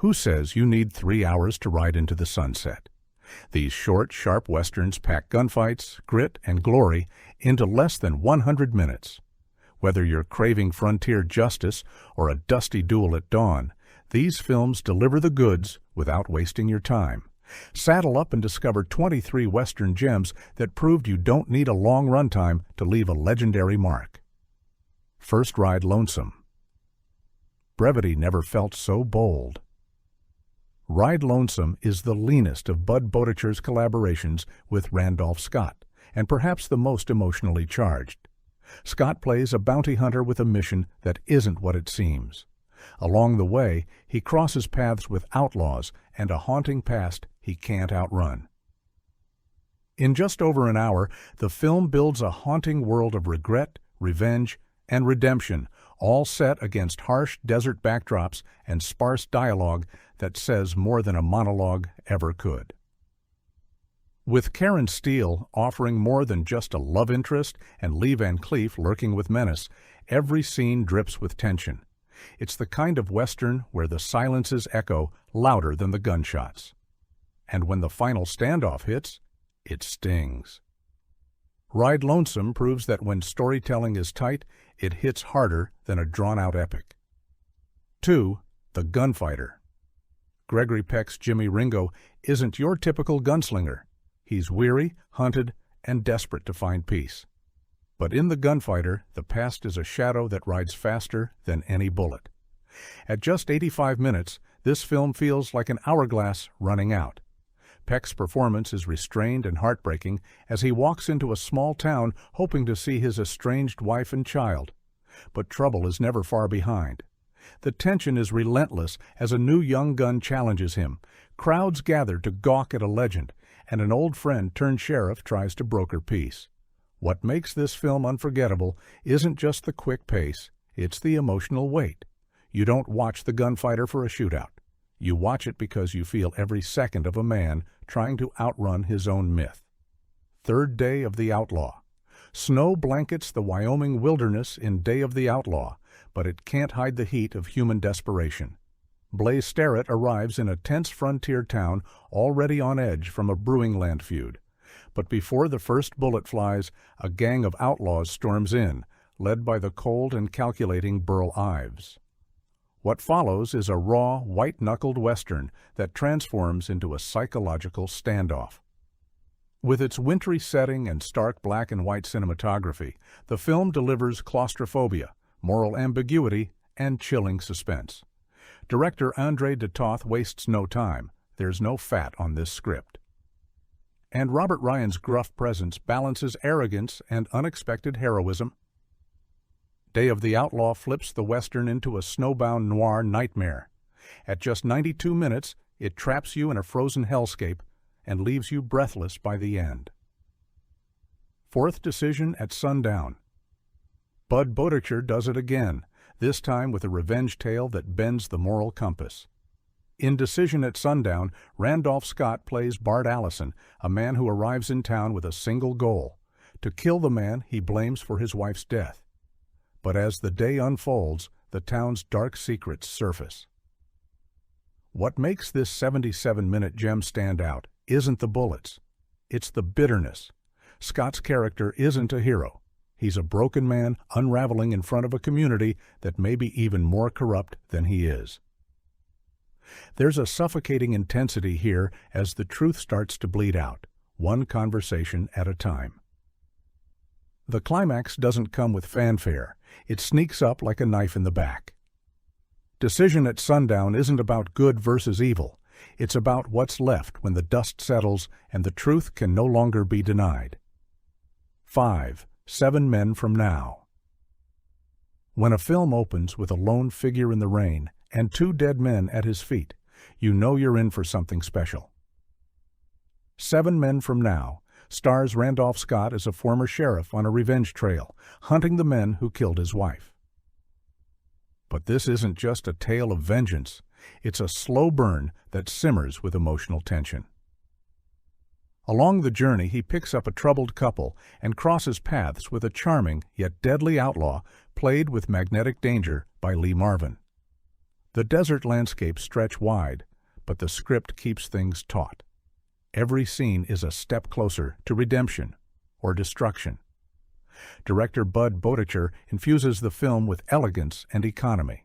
Who says you need 3 hours to ride into the sunset? These short, sharp westerns pack gunfights, grit, and glory into less than 100 minutes. Whether you're craving frontier justice or a dusty duel at dawn, these films deliver the goods without wasting your time. Saddle up and discover 23 Western gems that proved you don't need a long runtime to leave a legendary mark. First ride Lonesome. Brevity never felt so bold. Ride Lonesome is the leanest of Bud Boticher's collaborations with Randolph Scott, and perhaps the most emotionally charged. Scott plays a bounty hunter with a mission that isn't what it seems. Along the way, he crosses paths with outlaws and a haunting past he can't outrun. In just over an hour, the film builds a haunting world of regret, revenge, and redemption, all set against harsh desert backdrops and sparse dialogue that says more than a monologue ever could. With Karen Steele offering more than just a love interest and Lee Van Cleef lurking with menace, every scene drips with tension. It's the kind of Western where the silences echo louder than the gunshots. And when the final standoff hits, it stings. Ride Lonesome proves that when storytelling is tight, it hits harder than a drawn-out epic. 2. The Gunfighter. Gregory Peck's Jimmy Ringo isn't your typical gunslinger. He's weary, hunted, and desperate to find peace. But in The Gunfighter, the past is a shadow that rides faster than any bullet. At just 85 minutes, this film feels like an hourglass running out. Peck's performance is restrained and heartbreaking as he walks into a small town hoping to see his estranged wife and child. But trouble is never far behind. The tension is relentless as a new young gun challenges him. Crowds gather to gawk at a legend, and an old friend turned sheriff tries to broker peace. What makes this film unforgettable isn't just the quick pace, it's the emotional weight. You don't watch The Gunfighter for a shootout. You watch it because you feel every second of a man trying to outrun his own myth. Third day of the Outlaw. Snow blankets the Wyoming wilderness in Day of the Outlaw, but it can't hide the heat of human desperation. Blaze Sterrett arrives in a tense frontier town already on edge from a brewing land feud. But before the first bullet flies, a gang of outlaws storms in, led by the cold and calculating Burl Ives. What follows is a raw, white-knuckled Western that transforms into a psychological standoff. With its wintry setting and stark black and white cinematography, the film delivers claustrophobia, moral ambiguity, and chilling suspense. Director Andre de Toth wastes no time. There's no fat on this script. And Robert Ryan's gruff presence balances arrogance and unexpected heroism. Day of the Outlaw flips the Western into a snowbound noir nightmare. At just 92 minutes, it traps you in a frozen hellscape and leaves you breathless by the end. Fourth decision at Sundown. Bud Boticher does it again, this time with a revenge tale that bends the moral compass. In Decision at Sundown, Randolph Scott plays Bart Allison, a man who arrives in town with a single goal: to kill the man he blames for his wife's death. But as the day unfolds, the town's dark secrets surface. What makes this 77-minute gem stand out isn't the bullets. It's the bitterness. Scott's character isn't a hero. He's a broken man unraveling in front of a community that may be even more corrupt than he is. There's a suffocating intensity here as the truth starts to bleed out, one conversation at a time. The climax doesn't come with fanfare. It sneaks up like a knife in the back. Decision at Sundown isn't about good versus evil. It's about what's left when the dust settles and the truth can no longer be denied. 5. 7 Men from Now. When a film opens with a lone figure in the rain and 2 dead men at his feet, you know you're in for something special. 7 Men from Now stars Randolph Scott as a former sheriff on a revenge trail, hunting the men who killed his wife. But this isn't just a tale of vengeance. It's a slow burn that simmers with emotional tension. Along the journey, he picks up a troubled couple and crosses paths with a charming yet deadly outlaw played with magnetic danger by Lee Marvin. The desert landscapes stretch wide, but the script keeps things taut. Every scene is a step closer to redemption or destruction. Director Bud Boticher infuses the film with elegance and economy.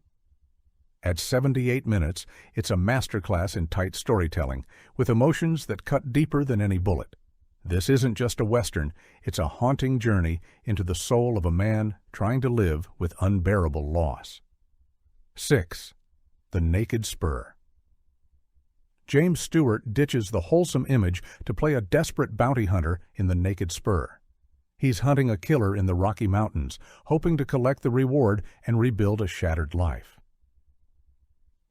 At 78 minutes, it's a masterclass in tight storytelling, with emotions that cut deeper than any bullet. This isn't just a Western, it's a haunting journey into the soul of a man trying to live with unbearable loss. 6. The Naked Spur. James Stewart ditches the wholesome image to play a desperate bounty hunter in The Naked Spur. He's hunting a killer in the Rocky Mountains, hoping to collect the reward and rebuild a shattered life.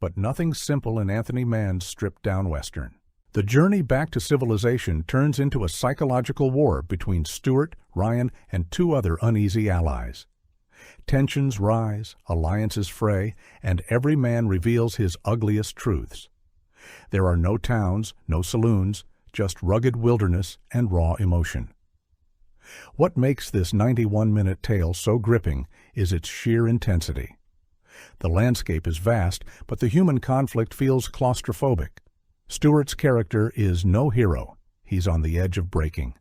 But nothing's simple in Anthony Mann's stripped-down Western. The journey back to civilization turns into a psychological war between Stewart, Ryan, and two other uneasy allies. Tensions rise, alliances fray, and every man reveals his ugliest truths. There are no towns, no saloons, just rugged wilderness and raw emotion. What makes this 91-minute tale so gripping is its sheer intensity. The landscape is vast, but the human conflict feels claustrophobic. Stewart's character is no hero. He's on the edge of breaking.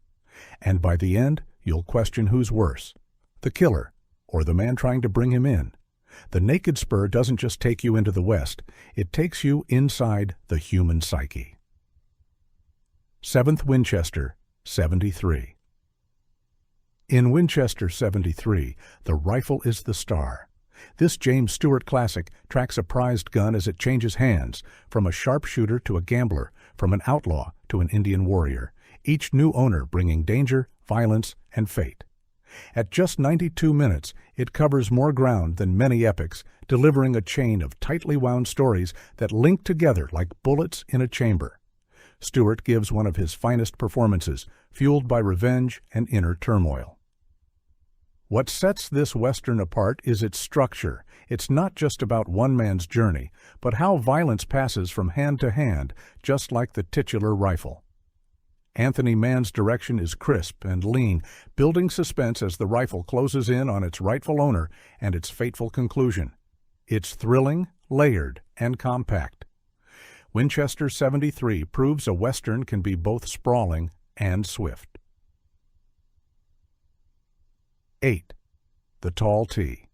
And by the end, you'll question who's worse, the killer or the man trying to bring him in. The Naked Spur doesn't just take you into the West, it takes you inside the human psyche. 7th Winchester, 73. In Winchester 73, the rifle is the star. This James Stewart classic tracks a prized gun as it changes hands, from a sharpshooter to a gambler, from an outlaw to an Indian warrior, each new owner bringing danger, violence, and fate. At just 92 minutes, it covers more ground than many epics, delivering a chain of tightly wound stories that link together like bullets in a chamber. Stewart gives one of his finest performances, fueled by revenge and inner turmoil. What sets this Western apart is its structure. It's not just about one man's journey, but how violence passes from hand to hand, just like the titular rifle. Anthony Mann's direction is crisp and lean, building suspense as the rifle closes in on its rightful owner and its fateful conclusion. It's thrilling, layered, and compact. Winchester 73 proves a Western can be both sprawling and swift. 8. The Tall T.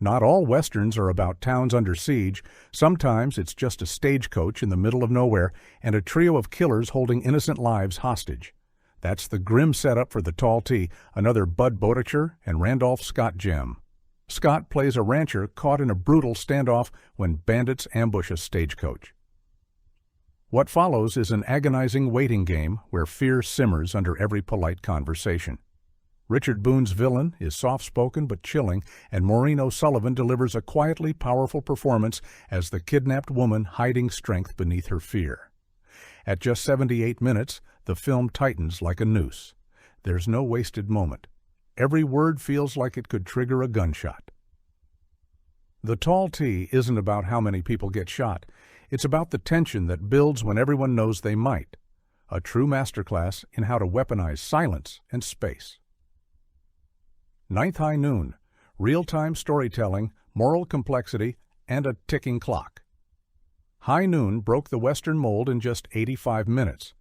Not all Westerns are about towns under siege. Sometimes it's just a stagecoach in the middle of nowhere and a trio of killers holding innocent lives hostage. That's the grim setup for The Tall T, another Bud Boticher and Randolph Scott gem. Scott plays a rancher caught in a brutal standoff when bandits ambush a stagecoach. What follows is an agonizing waiting game where fear simmers under every polite conversation. Richard Boone's villain is soft-spoken but chilling, and Maureen O'Sullivan delivers a quietly powerful performance as the kidnapped woman hiding strength beneath her fear. At just 78 minutes, the film tightens like a noose. There's no wasted moment. Every word feels like it could trigger a gunshot. The Tall T isn't about how many people get shot. It's about the tension that builds when everyone knows they might. A true masterclass in how to weaponize silence and space. 9th High Noon, real-time storytelling, moral complexity, and a ticking clock. High Noon broke the Western mold in just 85 minutes.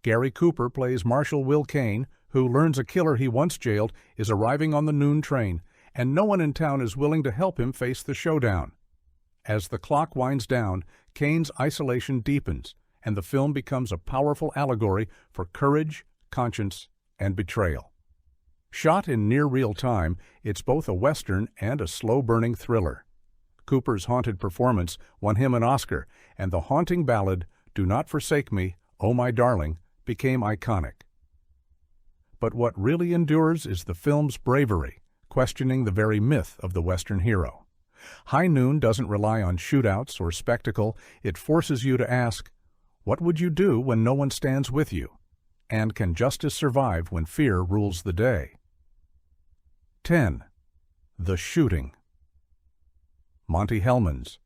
Gary Cooper plays Marshal Will Kane, who learns a killer he once jailed is arriving on the noon train, and no one in town is willing to help him face the showdown. As the clock winds down, Kane's isolation deepens, and the film becomes a powerful allegory for courage, conscience, and betrayal. Shot in near real time, it's both a Western and a slow-burning thriller. Cooper's haunted performance won him an Oscar, and the haunting ballad, "Do Not Forsake Me, Oh My Darling," became iconic. But what really endures is the film's bravery, questioning the very myth of the Western hero. High Noon doesn't rely on shootouts or spectacle. It forces you to ask, what would you do when no one stands with you? And can justice survive when fear rules the day? 10. The Shooting. Monte Hellman's.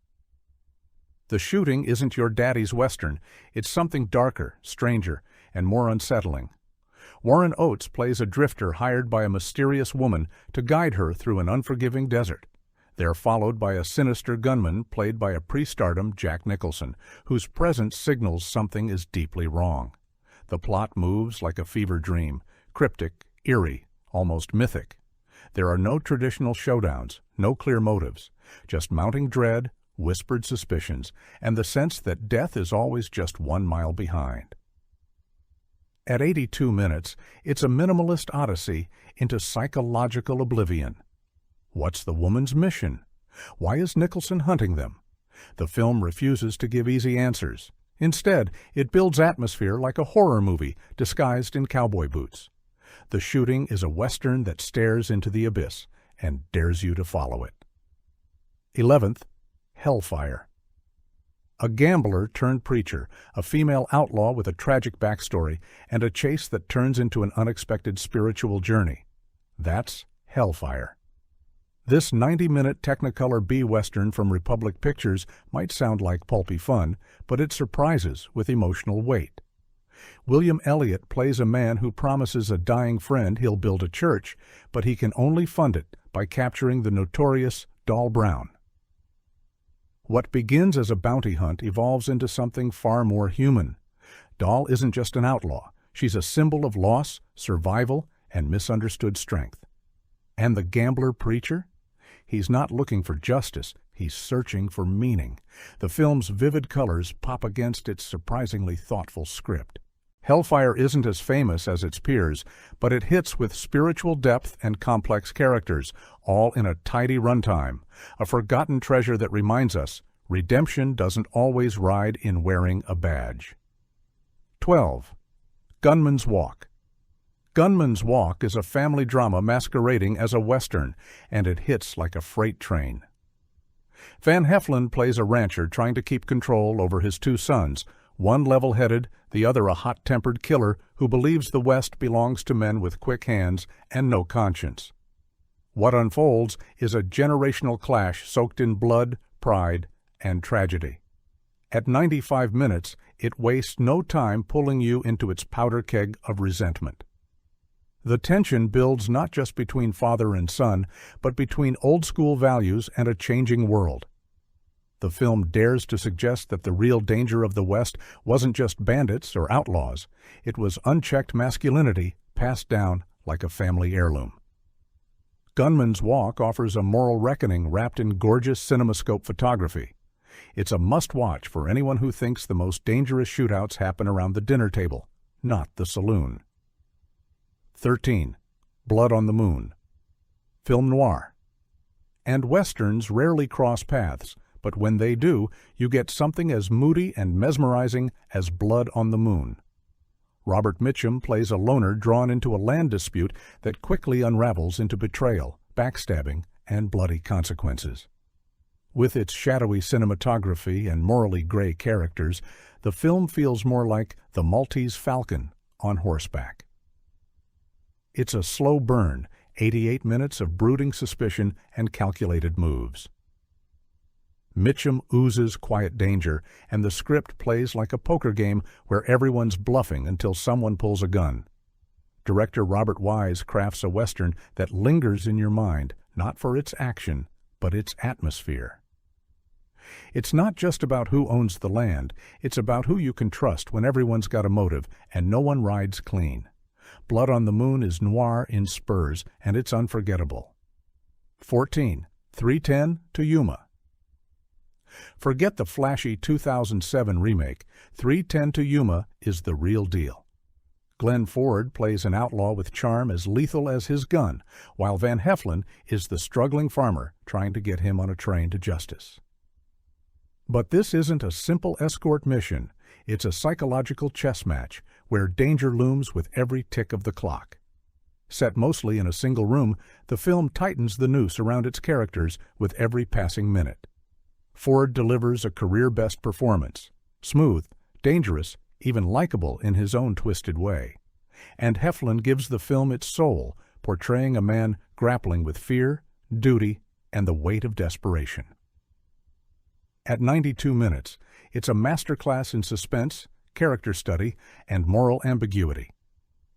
The Shooting isn't your daddy's Western. It's something darker, stranger, and more unsettling. Warren Oates plays a drifter hired by a mysterious woman to guide her through an unforgiving desert. They're followed by a sinister gunman played by a pre-stardom Jack Nicholson, whose presence signals something is deeply wrong. The plot moves like a fever dream, cryptic, eerie, almost mythic. There are no traditional showdowns, no clear motives, just mounting dread, whispered suspicions, and the sense that death is always just 1 mile behind. At 82 minutes, it's a minimalist odyssey into psychological oblivion. What's the woman's mission? Why is Nicholson hunting them? The film refuses to give easy answers. Instead, it builds atmosphere like a horror movie disguised in cowboy boots. The shooting is a western that stares into the abyss and dares you to follow it. 11th, Hellfire. A gambler turned preacher, a female outlaw with a tragic backstory, and a chase that turns into an unexpected spiritual journey. That's Hellfire. This 90-minute Technicolor B-Western from Republic Pictures might sound like pulpy fun, but it surprises with emotional weight. William Elliott plays a man who promises a dying friend he'll build a church, but he can only fund it by capturing the notorious Doll Brown. What begins as a bounty hunt evolves into something far more human. Doll isn't just an outlaw. She's a symbol of loss, survival, and misunderstood strength. And the gambler preacher? He's not looking for justice. He's searching for meaning. The film's vivid colors pop against its surprisingly thoughtful script. Hellfire isn't as famous as its peers, but it hits with spiritual depth and complex characters, all in a tidy runtime, a forgotten treasure that reminds us redemption doesn't always ride in wearing a badge. 12. Gunmans Walk. Gunmans Walk is a family drama masquerading as a western, and it hits like a freight train. Van Heflin plays a rancher trying to keep control over his 2 sons, one level-headed, the other a hot-tempered killer who believes the West belongs to men with quick hands and no conscience. What unfolds is a generational clash soaked in blood, pride, and tragedy. At 95 minutes, it wastes no time pulling you into its powder keg of resentment. The tension builds not just between father and son, but between old-school values and a changing world. The film dares to suggest that the real danger of the West wasn't just bandits or outlaws. It was unchecked masculinity passed down like a family heirloom. Gunman's Walk offers a moral reckoning wrapped in gorgeous cinemascope photography. It's a must-watch for anyone who thinks the most dangerous shootouts happen around the dinner table, not the saloon. 13. Blood on the Moon. Film noir. And westerns rarely cross paths, but when they do, you get something as moody and mesmerizing as Blood on the Moon. Robert Mitchum plays a loner drawn into a land dispute that quickly unravels into betrayal, backstabbing, and bloody consequences. With its shadowy cinematography and morally gray characters, the film feels more like the Maltese Falcon on horseback. It's a slow burn, 88 minutes of brooding suspicion and calculated moves. Mitchum oozes quiet danger, and the script plays like a poker game where everyone's bluffing until someone pulls a gun. Director Robert Wise crafts a western that lingers in your mind, not for its action, but its atmosphere. It's not just about who owns the land, it's about who you can trust when everyone's got a motive and no one rides clean. Blood on the Moon is noir in spurs, and it's unforgettable. 14. 3:10 to Yuma. Forget the flashy 2007 remake. 3:10 to Yuma is the real deal. Glenn Ford plays an outlaw with charm as lethal as his gun, while Van Heflin is the struggling farmer trying to get him on a train to justice. But this isn't a simple escort mission. It's a psychological chess match where danger looms with every tick of the clock. Set mostly in a single room, the film tightens the noose around its characters with every passing minute. Ford delivers a career-best performance, smooth, dangerous, even likable in his own twisted way. And Heflin gives the film its soul, portraying a man grappling with fear, duty, and the weight of desperation. At 92 minutes, it's a masterclass in suspense, character study, and moral ambiguity.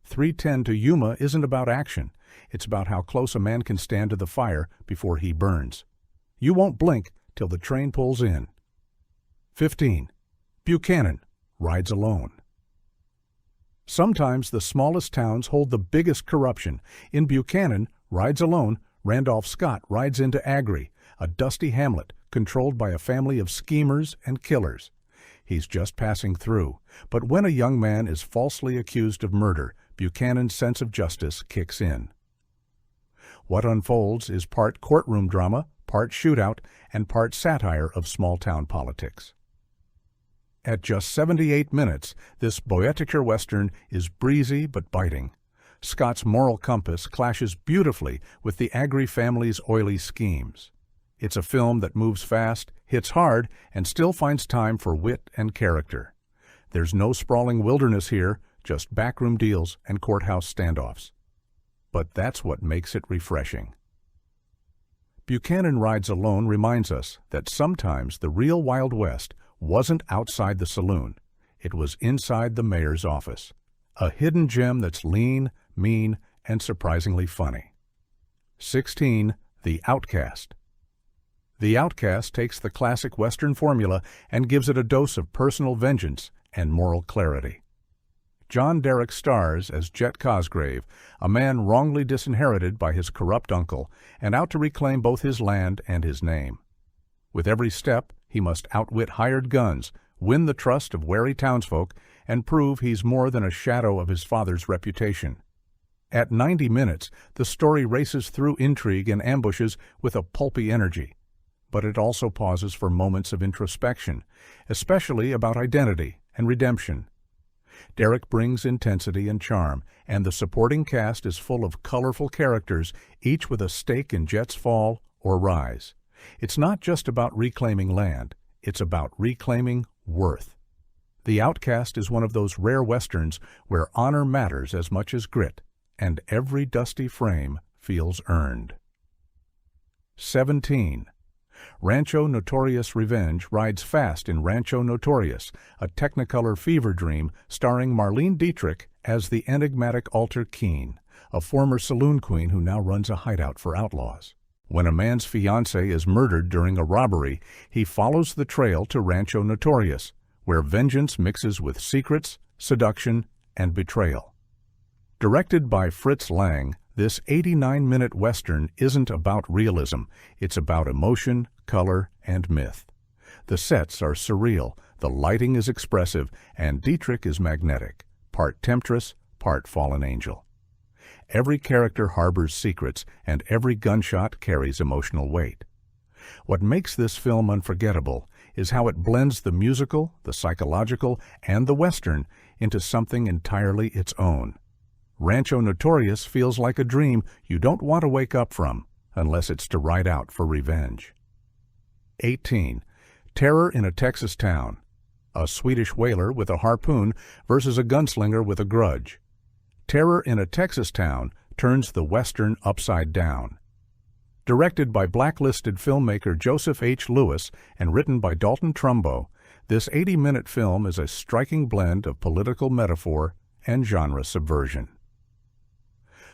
3:10 to Yuma isn't about action. It's about how close a man can stand to the fire before he burns. You won't blink till the train pulls in. 15. Buchanan rides alone. Sometimes the smallest towns hold the biggest corruption. In Buchanan, Rides Alone, Randolph Scott rides into Agri, a dusty hamlet controlled by a family of schemers and killers. He's just passing through, but when a young man is falsely accused of murder, Buchanan's sense of justice kicks in. What unfolds is part courtroom drama, part shootout, and part satire of small-town politics. At just 78 minutes, this Boeticher Western is breezy but biting. Scott's moral compass clashes beautifully with the Agri family's oily schemes. It's a film that moves fast, hits hard, and still finds time for wit and character. There's no sprawling wilderness here, just backroom deals and courthouse standoffs. But that's what makes it refreshing. Buchanan Rides Alone reminds us that sometimes the real Wild West wasn't outside the saloon. It was inside the mayor's office. A hidden gem that's lean, mean, and surprisingly funny. 16. The Outcast. The Outcast takes the classic Western formula and gives it a dose of personal vengeance and moral clarity. John Derek stars as Jet Cosgrave, a man wrongly disinherited by his corrupt uncle and out to reclaim both his land and his name. With every step, he must outwit hired guns, win the trust of wary townsfolk, and prove he's more than a shadow of his father's reputation. At 90 minutes, the story races through intrigue and ambushes with a pulpy energy. But it also pauses for moments of introspection, especially about identity and redemption. Derek brings intensity and charm, and the supporting cast is full of colorful characters, each with a stake in Jet's fall or rise. It's not just about reclaiming land, it's about reclaiming worth. The Outcast is one of those rare westerns where honor matters as much as grit, and every dusty frame feels earned. 17. Rancho Notorious Revenge rides fast in Rancho Notorious, a Technicolor fever dream starring Marlene Dietrich as the enigmatic Alter Keene, a former saloon queen who now runs a hideout for outlaws. When a man's fiancée is murdered during a robbery, he follows the trail to Rancho Notorious, where vengeance mixes with secrets, seduction, and betrayal. Directed by Fritz Lang, this 89-minute Western isn't about realism, it's about emotion, color, and myth. The sets are surreal, the lighting is expressive, and Dietrich is magnetic, part temptress, part fallen angel. Every character harbors secrets, and every gunshot carries emotional weight. What makes this film unforgettable is how it blends the musical, the psychological, and the Western into something entirely its own. Rancho Notorious feels like a dream you don't want to wake up from, unless it's to ride out for revenge. 18. Terror in a Texas Town. A Swedish whaler with a harpoon versus a gunslinger with a grudge. Terror in a Texas Town turns the Western upside down. Directed by blacklisted filmmaker Joseph H. Lewis and written by Dalton Trumbo, this 80-minute film is a striking blend of political metaphor and genre subversion.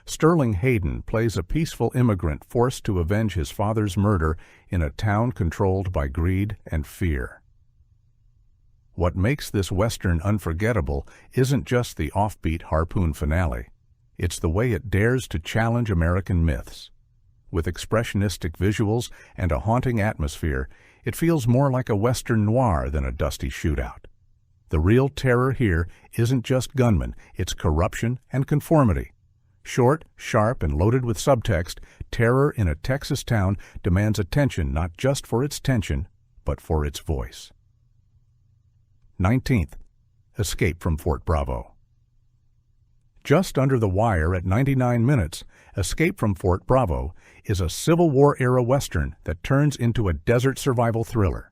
Sterling Hayden plays a peaceful immigrant forced to avenge his father's murder in a town controlled by greed and fear. What makes this Western unforgettable isn't just the offbeat harpoon finale. It's the way it dares to challenge American myths. With expressionistic visuals and a haunting atmosphere, it feels more like a Western noir than a dusty shootout. The real terror here isn't just gunmen, it's corruption and conformity. Short, sharp, and loaded with subtext, Terror in a Texas Town demands attention not just for its tension, but for its voice. 19th. Escape from Fort Bravo. Just under the wire at 99 minutes, Escape from Fort Bravo is a Civil War-era Western that turns into a desert survival thriller.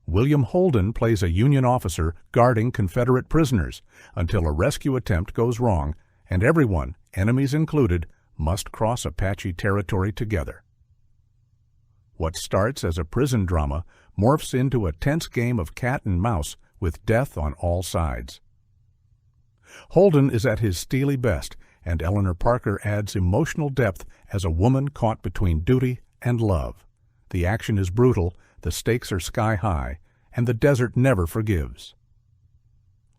William Holden plays a Union officer guarding Confederate prisoners until a rescue attempt goes wrong and everyone, enemies included, must cross Apache territory together. What starts as a prison drama morphs into a tense game of cat and mouse with death on all sides. Holden is at his steely best, and Eleanor Parker adds emotional depth as a woman caught between duty and love. The action is brutal, the stakes are sky high, and the desert never forgives.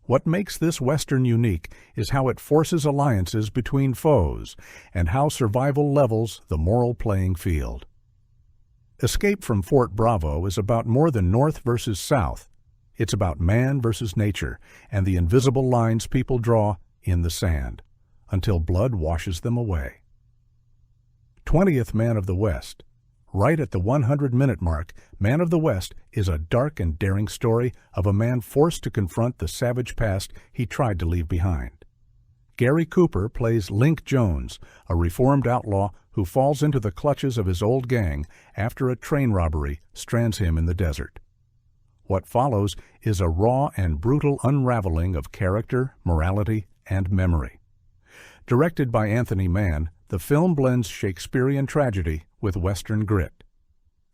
What makes this Western unique is how it forces alliances between foes and how survival levels the moral playing field. Escape from Fort Bravo is about more than North versus South. It's about man versus nature and the invisible lines people draw in the sand until blood washes them away. 20th Man of the West. Right at the 100-minute mark, Man of the West is a dark and daring story of a man forced to confront the savage past he tried to leave behind. Gary Cooper plays Link Jones, a reformed outlaw who falls into the clutches of his old gang after a train robbery strands him in the desert. What follows is a raw and brutal unraveling of character, morality, and memory. Directed by Anthony Mann, the film blends Shakespearean tragedy with Western grit.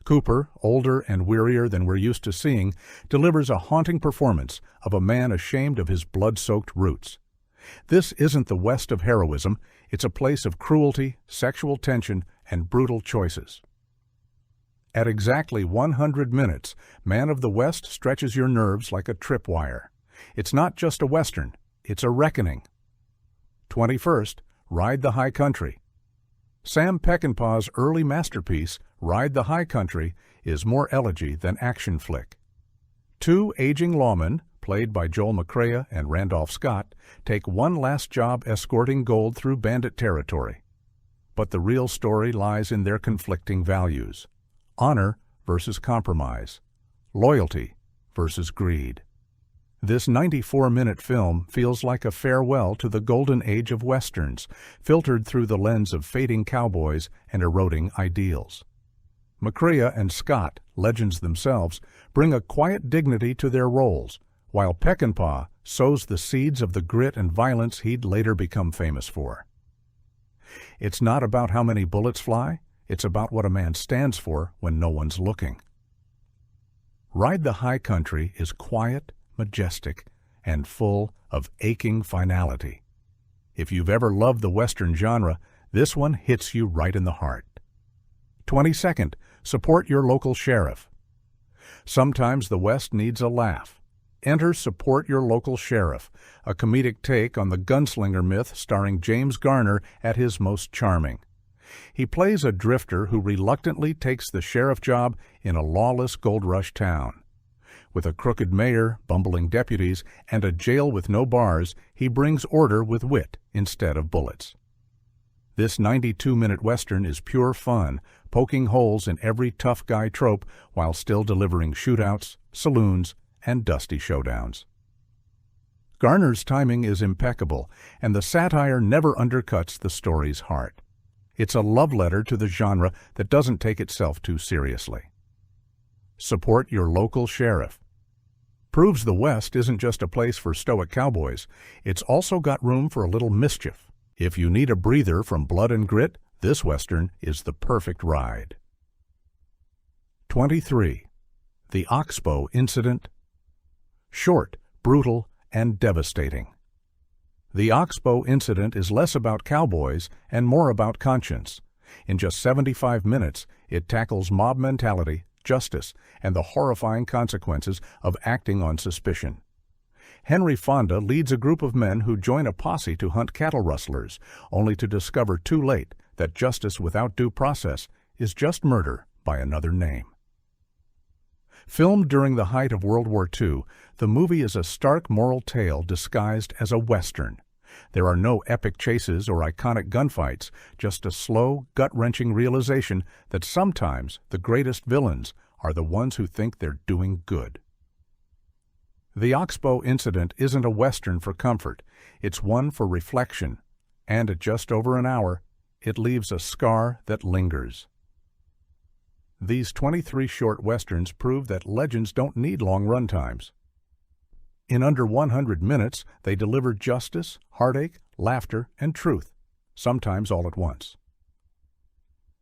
Cooper, older and wearier than we're used to seeing, delivers a haunting performance of a man ashamed of his blood-soaked roots. This isn't the West of heroism, it's a place of cruelty, sexual tension, and brutal choices. At exactly 100 minutes, Man of the West stretches your nerves like a tripwire. It's not just a Western, it's a reckoning. 21st, Ride the High Country. Sam Peckinpah's early masterpiece, Ride the High Country, is more elegy than action flick. Two aging lawmen, played by Joel McCrea and Randolph Scott, take one last job escorting gold through bandit territory. But the real story lies in their conflicting values: honor versus compromise, loyalty versus greed. This 94-minute film feels like a farewell to the golden age of Westerns, filtered through the lens of fading cowboys and eroding ideals. McCrea and Scott, legends themselves, bring a quiet dignity to their roles, while Peckinpah sows the seeds of the grit and violence he'd later become famous for. It's not about how many bullets fly, it's about what a man stands for when no one's looking. Ride the High Country is quiet, majestic, and full of aching finality. If you've ever loved the Western genre, this one hits you right in the heart. 22nd, support your local sheriff. Sometimes the West needs a laugh. Enter Support Your Local Sheriff, a comedic take on the gunslinger myth starring James Garner at his most charming. He plays a drifter who reluctantly takes the sheriff job in a lawless gold rush town. With a crooked mayor, bumbling deputies, and a jail with no bars, he brings order with wit instead of bullets. This 92-minute Western is pure fun, poking holes in every tough guy trope while still delivering shootouts, saloons, and dusty showdowns. Garner's timing is impeccable, and the satire never undercuts the story's heart. It's a love letter to the genre that doesn't take itself too seriously. Support your local sheriff. Proves the West isn't just a place for stoic cowboys, it's also got room for a little mischief. If you need a breather from blood and grit, this Western is the perfect ride. 23. The Oxbow Incident. Short, brutal, and devastating. The Oxbow Incident is less about cowboys and more about conscience. In just 75 minutes, it tackles mob mentality, justice, and the horrifying consequences of acting on suspicion. Henry Fonda leads a group of men who join a posse to hunt cattle rustlers, only to discover too late that justice without due process is just murder by another name. Filmed during the height of World War II, the movie is a stark moral tale disguised as a Western. There are no epic chases or iconic gunfights, just a slow, gut-wrenching realization that sometimes the greatest villains are the ones who think they're doing good. The Oxbow Incident isn't a Western for comfort, it's one for reflection, and at just over an hour, it leaves a scar that lingers. These 23 short Westerns prove that legends don't need long runtimes. In under 100 minutes, they deliver justice, heartache, laughter, and truth, sometimes all at once.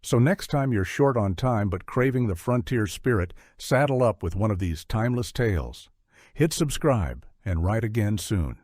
So next time you're short on time but craving the frontier spirit, saddle up with one of these timeless tales. Hit subscribe and write again soon.